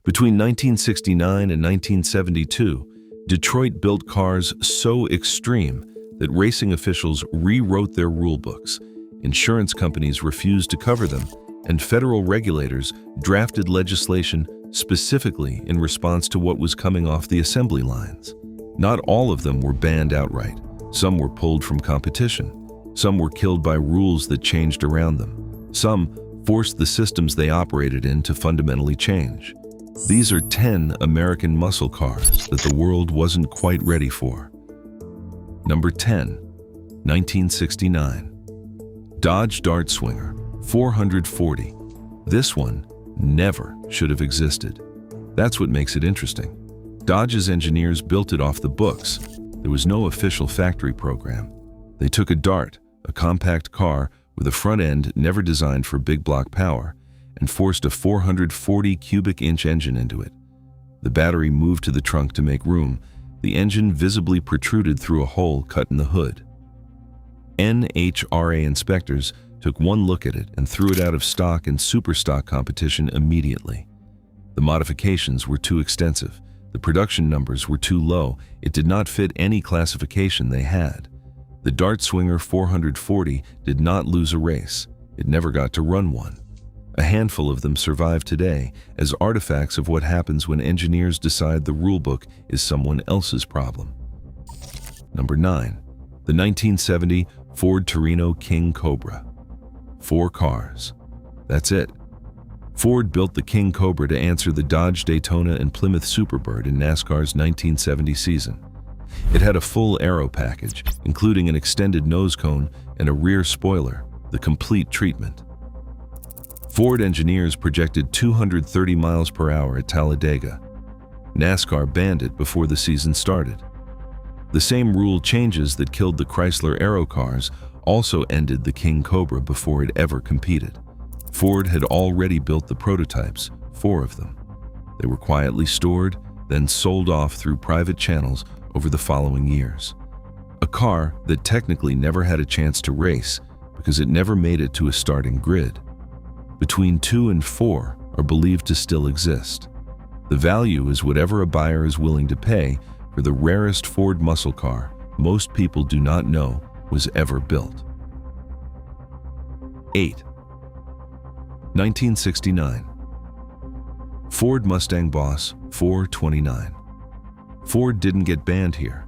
Between 1969 and 1972, Detroit built cars so extreme that racing officials rewrote their rulebooks, insurance companies refused to cover them, and federal regulators drafted legislation specifically in response to what was coming off the assembly lines. Not all of them were banned outright. Some were pulled from competition. Some were killed by rules that changed around them. Some forced the systems they operated in to fundamentally change. These are 10 American muscle cars that the world wasn't quite ready for. Number 10, 1969. Dodge Dart Swinger 440. This one never should have existed. That's what makes it interesting. Dodge's engineers built it off the books. There was no official factory program. They took a Dart, a compact car with a front end never designed for big block power, and forced a 440 cubic inch engine into it. The battery moved to the trunk to make room. The engine visibly protruded through a hole cut in the hood. NHRA inspectors took one look at it and threw it out of stock in superstock competition immediately. The modifications were too extensive. The production numbers were too low. It did not fit any classification they had. The Dart Swinger 440 did not lose a race. It never got to run one. A handful of them survive today as artifacts of what happens when engineers decide the rulebook is someone else's problem. Number 9. The 1970 Ford Torino King Cobra. 4 cars. That's it. Ford built the King Cobra to answer the Dodge Daytona and Plymouth Superbird in NASCAR's 1970 season. It had a full aero package, including an extended nose cone and a rear spoiler, the complete treatment. Ford engineers projected 230 miles per hour at Talladega. NASCAR banned it before the season started. The same rule changes that killed the Chrysler Aero cars also ended the King Cobra before it ever competed. Ford had already built the prototypes, 4 of them. They were quietly stored, then sold off through private channels over the following years. A car that technically never had a chance to race because it never made it to a starting grid. Between 2 and 4 are believed to still exist. The value is whatever a buyer is willing to pay for the rarest Ford muscle car most people do not know was ever built. 8. 1969. Ford Mustang Boss 429. Ford didn't get banned here.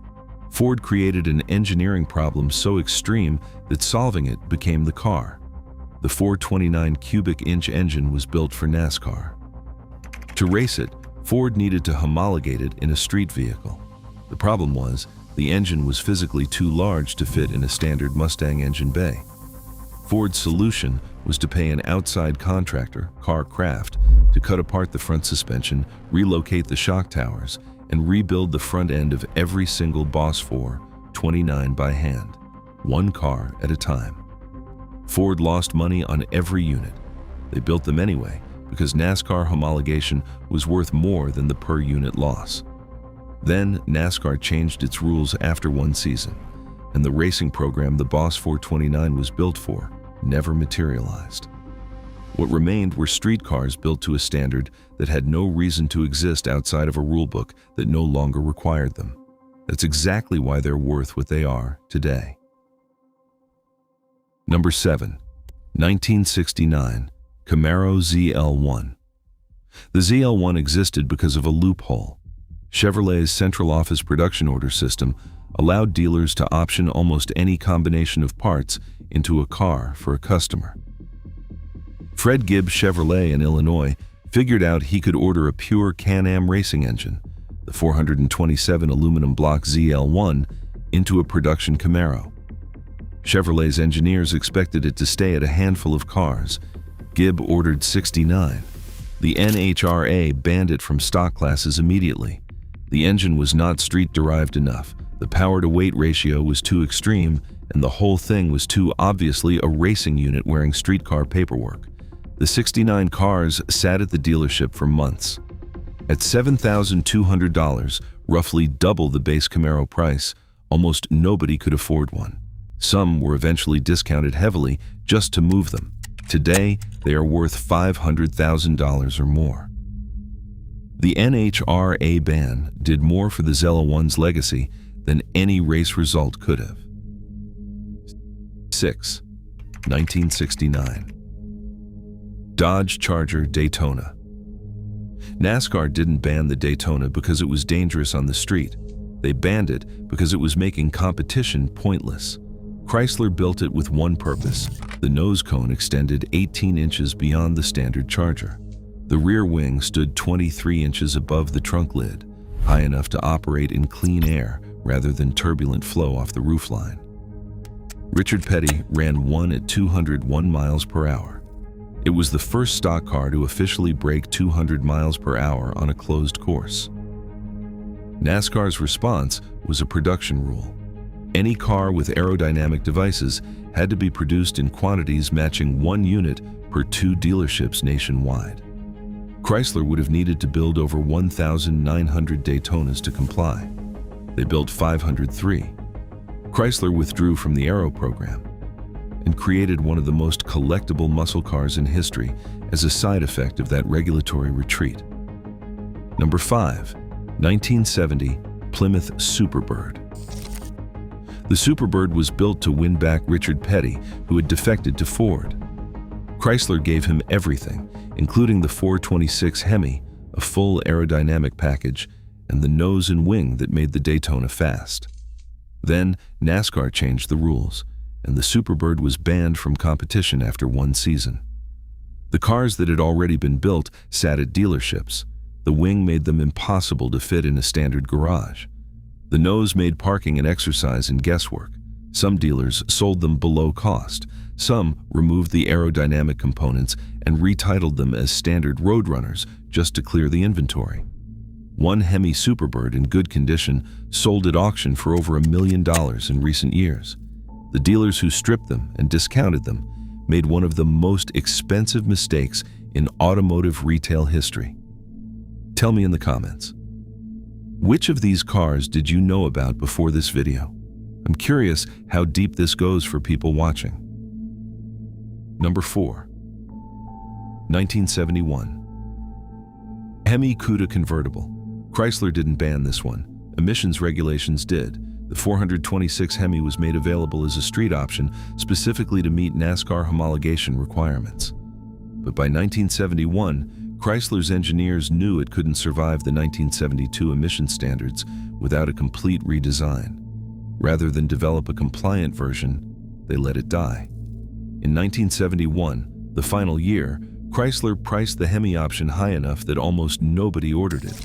Ford created an engineering problem so extreme that solving it became the car. The 429 cubic inch engine was built for NASCAR. To race it, Ford needed to homologate it in a street vehicle. The problem was, the engine was physically too large to fit in a standard Mustang engine bay. Ford's solution was to pay an outside contractor, Car Craft, to cut apart the front suspension, relocate the shock towers, and rebuild the front end of every single Boss 429 by hand, one car at a time. Ford lost money on every unit. They built them anyway because NASCAR homologation was worth more than the per-unit loss. Then NASCAR changed its rules after one season, and the racing program the Boss 429 was built for never materialized. What remained were street cars built to a standard that had no reason to exist outside of a rulebook that no longer required them. That's exactly why they're worth what they are today. Number 7. 1969 Camaro ZL1. The ZL1 existed because of a loophole. Chevrolet's central office production order system allowed dealers to option almost any combination of parts into a car for a customer. Fred Gibbs Chevrolet in Illinois figured out he could order a pure Can-Am racing engine, the 427 aluminum block ZL1, into a production Camaro. Chevrolet's engineers expected it to stay at a handful of cars. Gibb ordered 69. The NHRA banned it from stock classes immediately. The engine was not street-derived enough, the power-to-weight ratio was too extreme, and the whole thing was too obviously a racing unit wearing streetcar paperwork. The 69 cars sat at the dealership for months. At $7,200, roughly double the base Camaro price, almost nobody could afford one. Some were eventually discounted heavily just to move them. Today, they are worth $500,000 or more. The NHRA ban did more for the ZL1's legacy than any race result could have. 6. 1969. Dodge Charger Daytona. NASCAR didn't ban the Daytona because it was dangerous on the street. They banned it because it was making competition pointless. Chrysler built it with one purpose. The nose cone extended 18 inches beyond the standard Charger. The rear wing stood 23 inches above the trunk lid, high enough to operate in clean air rather than turbulent flow off the roofline. Richard Petty ran one at 201 miles per hour. It was the first stock car to officially break 200 miles per hour on a closed course. NASCAR's response was a production rule. Any car with aerodynamic devices had to be produced in quantities matching 1 unit per 2 dealerships nationwide. Chrysler would have needed to build over 1,900 Daytonas to comply. They built 503. Chrysler withdrew from the Aero program and created one of the most collectible muscle cars in history as a side effect of that regulatory retreat. Number 5. 1970 Plymouth Superbird. The Superbird was built to win back Richard Petty, who had defected to Ford. Chrysler gave him everything, including the 426 Hemi, a full aerodynamic package, and the nose and wing that made the Daytona fast. Then, NASCAR changed the rules, and the Superbird was banned from competition after 1 season. The cars that had already been built sat at dealerships. The wing made them impossible to fit in a standard garage. The nose made parking an exercise in guesswork. Some dealers sold them below cost. Some removed the aerodynamic components and retitled them as standard Roadrunners just to clear the inventory. One Hemi Superbird in good condition sold at auction for over $1 million in recent years. The dealers who stripped them and discounted them made one of the most expensive mistakes in automotive retail history. Tell me in the comments, which of these cars did you know about before this video? I'm curious how deep this goes for people watching. Number 4. 1971. Hemi Cuda Convertible. Chrysler didn't ban this one. Emissions regulations did. The 426 Hemi was made available as a street option specifically to meet NASCAR homologation requirements. But by 1971, Chrysler's engineers knew it couldn't survive the 1972 emission standards without a complete redesign. Rather than develop a compliant version, they let it die. In 1971, the final year, Chrysler priced the Hemi option high enough that almost nobody ordered it.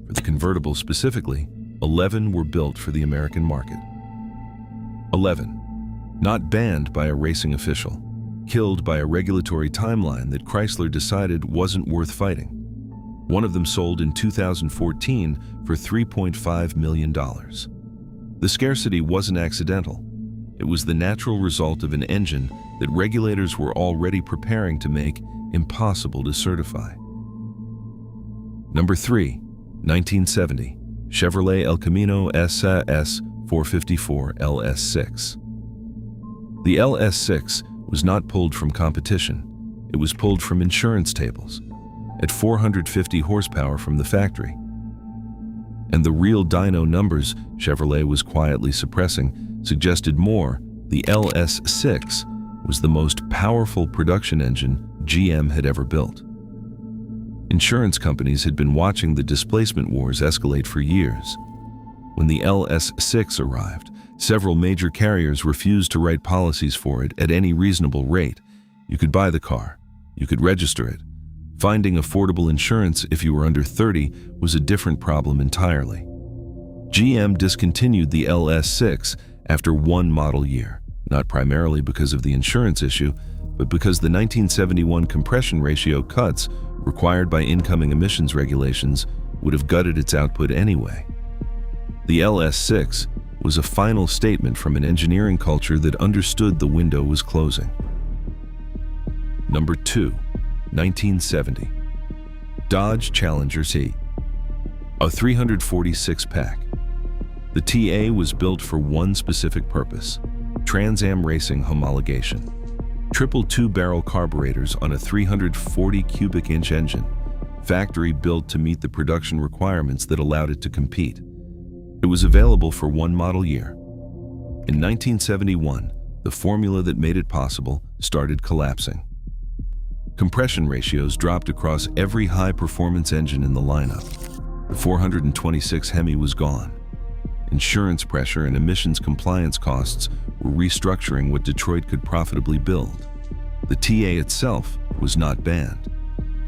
For the convertible specifically, 11 were built for the American market. 11. Not banned by a racing official. Killed by a regulatory timeline that Chrysler decided wasn't worth fighting. One of them sold in 2014 for $3.5 million. The scarcity wasn't accidental. It was the natural result of an engine that regulators were already preparing to make impossible to certify. Number 3. 1970 Chevrolet El Camino SAS 454 LS6. The LS6 was not pulled from competition. It was pulled from insurance tables at 450 horsepower from the factory. And the real dyno numbers Chevrolet was quietly suppressing suggested more. The LS6 was the most powerful production engine GM had ever built. Insurance companies had been watching the displacement wars escalate for years. When the LS6 arrived, several major carriers refused to write policies for it at any reasonable rate. You could buy the car, you could register it. Finding affordable insurance if you were under 30 was a different problem entirely. GM discontinued the LS6 after 1 model year, not primarily because of the insurance issue, but because the 1971 compression ratio cuts required by incoming emissions regulations would have gutted its output anyway. The LS6 was a final statement from an engineering culture that understood the window was closing. Number 2. 1970 Dodge Challenger T, a 346-pack. The TA was built for one specific purpose: Trans Am racing homologation. Triple 2-barrel carburetors on a 340 cubic inch engine, factory built to meet the production requirements that allowed it to compete. It was available for one model year. In 1971, the formula that made it possible started collapsing. Compression ratios dropped across every high-performance engine in the lineup. The 426 Hemi was gone. Insurance pressure and emissions compliance costs were restructuring what Detroit could profitably build. The TA itself was not banned.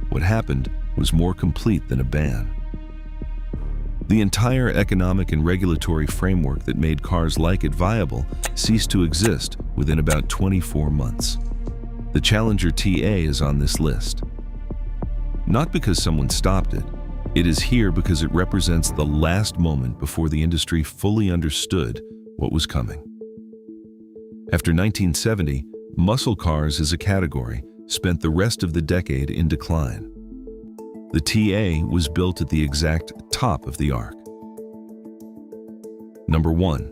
What happened was more complete than a ban. The entire economic and regulatory framework that made cars like it viable ceased to exist within about 24 months. The Challenger TA is on this list. Not because someone stopped it. It is here because it represents the last moment before the industry fully understood what was coming. After 1970, muscle cars as a category spent the rest of the decade in decline. The TA was built at the exact top of the arc. Number 1.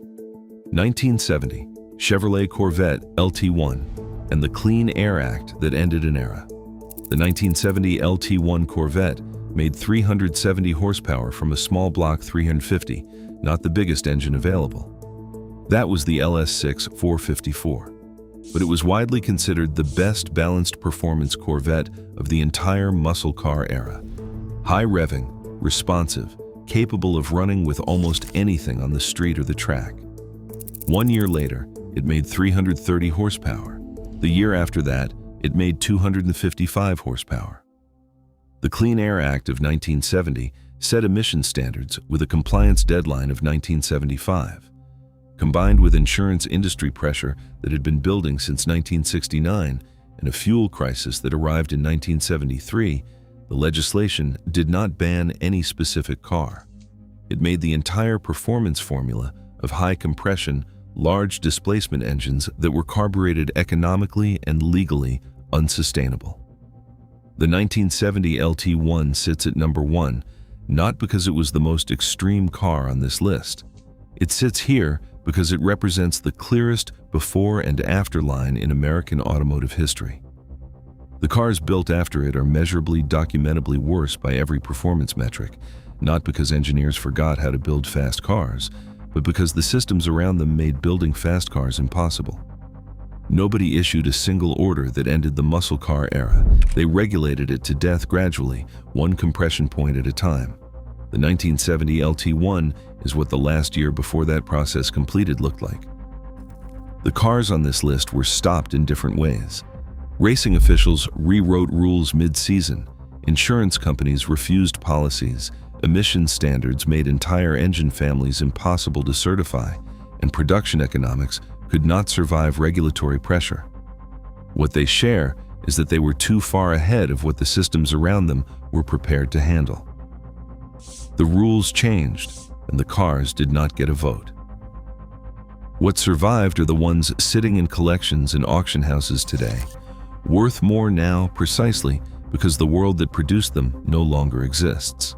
1970, Chevrolet Corvette LT1 and the Clean Air Act that ended an era. The 1970 LT1 Corvette made 370 horsepower from a small block 350, not the biggest engine available. That was the LS6 454. But it was widely considered the best balanced performance Corvette of the entire muscle car era. High revving, responsive, capable of running with almost anything on the street or the track. 1 year later, it made 330 horsepower. The year after that, it made 255 horsepower. The Clean Air Act of 1970 set emission standards with a compliance deadline of 1975. Combined with insurance industry pressure that had been building since 1969 and a fuel crisis that arrived in 1973, the legislation did not ban any specific car. It made the entire performance formula of high compression, large displacement engines that were carbureted economically and legally unsustainable. The 1970 LT1 sits at number 1, not because it was the most extreme car on this list. It sits here because it represents the clearest before and after line in American automotive history. The cars built after it are measurably, documentably worse by every performance metric, not because engineers forgot how to build fast cars, but because the systems around them made building fast cars impossible. Nobody issued a single order that ended the muscle car era. They regulated it to death gradually, one compression point at a time. The 1970 LT1 is what the last year before that process completed looked like. The cars on this list were stopped in different ways. Racing officials rewrote rules mid-season. Insurance companies refused policies. Emission standards made entire engine families impossible to certify, and production economics could not survive regulatory pressure. What they share is that they were too far ahead of what the systems around them were prepared to handle. The rules changed, and the cars did not get a vote. What survived are the ones sitting in collections and auction houses today, worth more now precisely because the world that produced them no longer exists.